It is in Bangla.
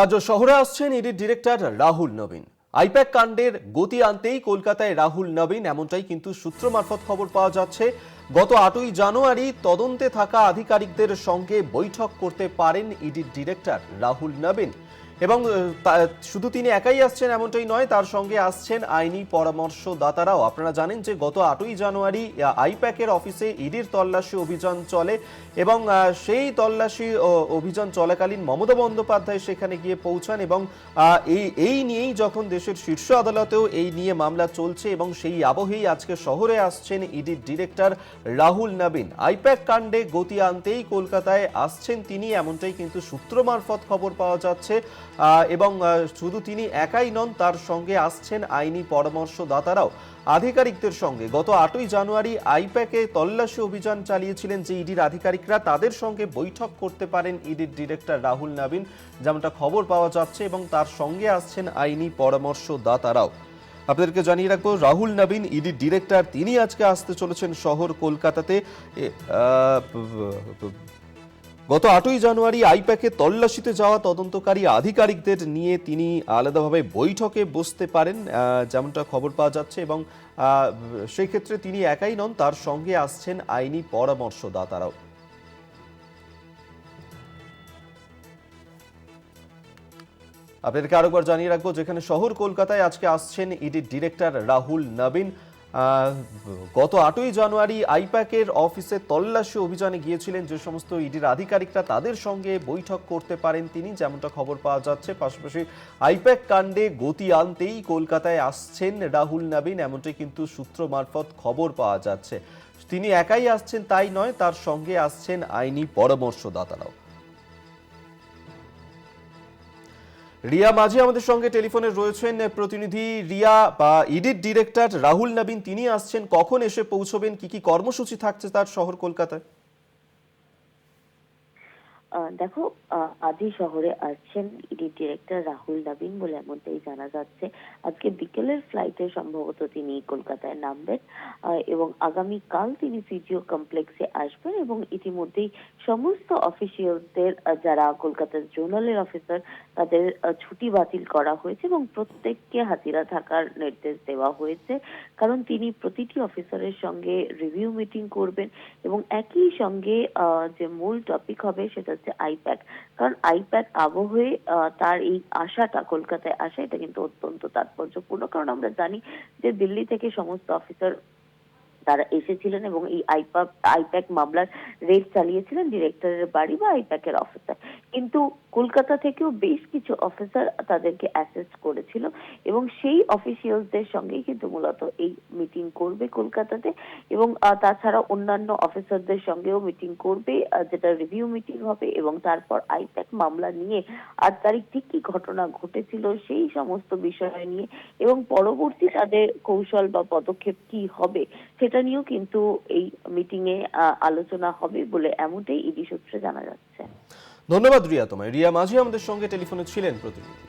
আজ শহরে আসছেন ইডির ডিরেক্টর রাহুল নবীন। আইপ্যাক কাণ্ডের গতি আনতেই কলকাতায় রাহুল নবীন, এমনটাই কিন্তু সূত্র মারফত খবর পাওয়া যাচ্ছে। গত 8ই জানুয়ারি তদন্তে থাকা আধিকারিকদের সঙ্গে বৈঠক করতে পারেন ইডির ডিরেক্টর রাহুল নবীন। এবং শুধু তিনি একাই আসছেন এমনটাই নয়, তার সঙ্গে আসছেন আইনি পরামর্শদাতারাও। আপনারা জানেন যে গত 8ই জানুয়ারি আইপ্যাকের অফিসে ইডির তল্লাশি অভিযান চলে এবং সেই তল্লাশি অভিযান চলাকালীন মমতা বন্দ্যোপাধ্যায় সেখানে গিয়ে পৌঁছান এবং এই নিয়েই যখন দেশের শীর্ষ আদালতেও এই নিয়ে মামলা চলছে এবং সেই আবহেই আজকে শহরে আসছেন ইডির ডিরেক্টর রাহুল নবীন। আইপ্যাক কাণ্ডে গতি আনতেই কলকাতায় আসছেন তিনি, এমনটাই কিন্তু সূত্র মারফত খবর পাওয়া যাচ্ছে। এবং শুধু তিনি একাই নন, তার সঙ্গে আসছেন আইনি পরামর্শদাতারাও। আধিকারিকদের সঙ্গে গত 8ই জানুয়ারি আইপ্যাকে তল্লাশি অভিযান চালিয়েছিলেন যে ইডির আধিকারিকরা, তাদের সঙ্গে বৈঠক করতে পারেন ইডির ডিরেক্টর রাহুল নবীন, যেমনটা খবর পাওয়া যাচ্ছে, এবং তার সঙ্গে আসছেন আইনি পরামর্শদাতারাও। আপনাদেরকে জানিয়ে রাখবো, রাহুল নবীন ইডির ডিরেক্টর, তিনি আজকে আসতে চলেছেন শহর কলকাতাতে। গত 8ই জানুয়ারি আইপ্যাকে তল্লাশিতে যাওয়া তদন্তকারী আধিকারিকদের নিয়ে তিনি আলাদাভাবে বৈঠকে বসতে পারেন, যেমনটা খবর পাওয়া যাচ্ছে। এবং সেই ক্ষেত্রে তিনি একাই নন, তার সঙ্গে আসছেন আইনি পরামর্শদাতারাও। আপনাদেরকে আরেকবার জানিয়ে রাখবো, যেখানে শহর কলকাতায় আজকে আসছেন ইডির ডিরেক্টর রাহুল নবীন। গত 8ই জানুয়ারি আইপ্যাকের অফিসে তল্লাশি অভিযানে গিয়েছিলেন যে সমস্ত ইডির আধিকারিকরা, তাদের সঙ্গে বৈঠক করতে পারেন তিনি, যেমনটা খবর পাওয়া যাচ্ছে। পাশাপাশি আইপ্যাক কাণ্ডে গতি আনতেই কলকাতায় আসছেন রাহুল নবীন, এমনটাই কিন্তু সূত্র মারফত খবর পাওয়া যাচ্ছে। তিনি একাই আসছেন তাই নয়, তার সঙ্গে আসছেন আইনি পরামর্শদাতারাও। রিয়া মাঝি আমাদের সঙ্গে টেলিফোনে রয়েছেন। প্রতিনিধি রিয়া, ইডির ডিরেক্টর রাহুল নবীন তিনি আসছেন, কখন এসে পৌঁছবেন, কি কি কর্মসূচি থাকছে তার শহর কলকাতায়? দেখো, আজই শহরে আসছেন ইডি ডিরেক্টর রাহুল নবীন বলে এমনটাই জানা যাচ্ছে। আজকে বিকেলের ফ্লাইটে সম্ভবত তিনি কলকাতায় নামবেন এবং আগামীকাল তিনি সিজিও কমপ্লেক্সে আসবেন এবং ইতিমধ্যেই সমস্ত অফিসিয়ালদের, যারা কলকাতার জোনালের অফিসার, তাদের ছুটি বাতিল করা হয়েছে এবং প্রত্যেককে হাজিরা থাকার নির্দেশ দেওয়া হয়েছে। কারণ তিনি প্রতিটি অফিসারের সঙ্গে রিভিউ মিটিং করবেন এবং একই সঙ্গে যে মূল টপিক হবে সেটা হচ্ছে আইপ্যাক। কারণ আইপ্যাক আবহে তার এই আশাটা, কলকাতায় আসা, এটা কিন্তু অত্যন্ত তাৎপর্যপূর্ণ। কারণ আমরা জানি যে দিল্লি থেকে সমস্ত অফিসার তারা এসেছিলেন এবং এই আইপ্যাক মামলার রেড চালিয়েছিলেন ডিরেক্টরের বাড়ি বা আইপ্যাকের অফিসার। কিন্তু কলকাতা থেকেও বেশ কিছু অফিসার তাদেরকে অ্যাসেস্ট করেছিল এবং সেই অফিসিয়ালসদের সঙ্গেই কিন্তু মূলত এই মিটিং করবে কলকাতাতে। এবং তাছাড়া অন্যান্য অফিসারদের সঙ্গেও মিটিং করবে, যেটা রিভিউ মিটিং হবে। এবং তারপর আইপ্যাক মামলা নিয়ে 8 তারিখ ঠিক কি ঘটনা ঘটেছিল সেই সমস্ত বিষয় নিয়ে এবং পরবর্তী তাদের কৌশল বা পদক্ষেপ কি হবে সেটা নিয়েও কিন্তু এই মিটিং এ আলোচনা হবে বলে এমনটাই ইডি সূত্রে জানা যাচ্ছে। ধন্যবাদ রিয়া তোমায়। রিয়া মাঝি আমাদের সঙ্গে টেলিফোনে ছিলেন প্রতিনিধি।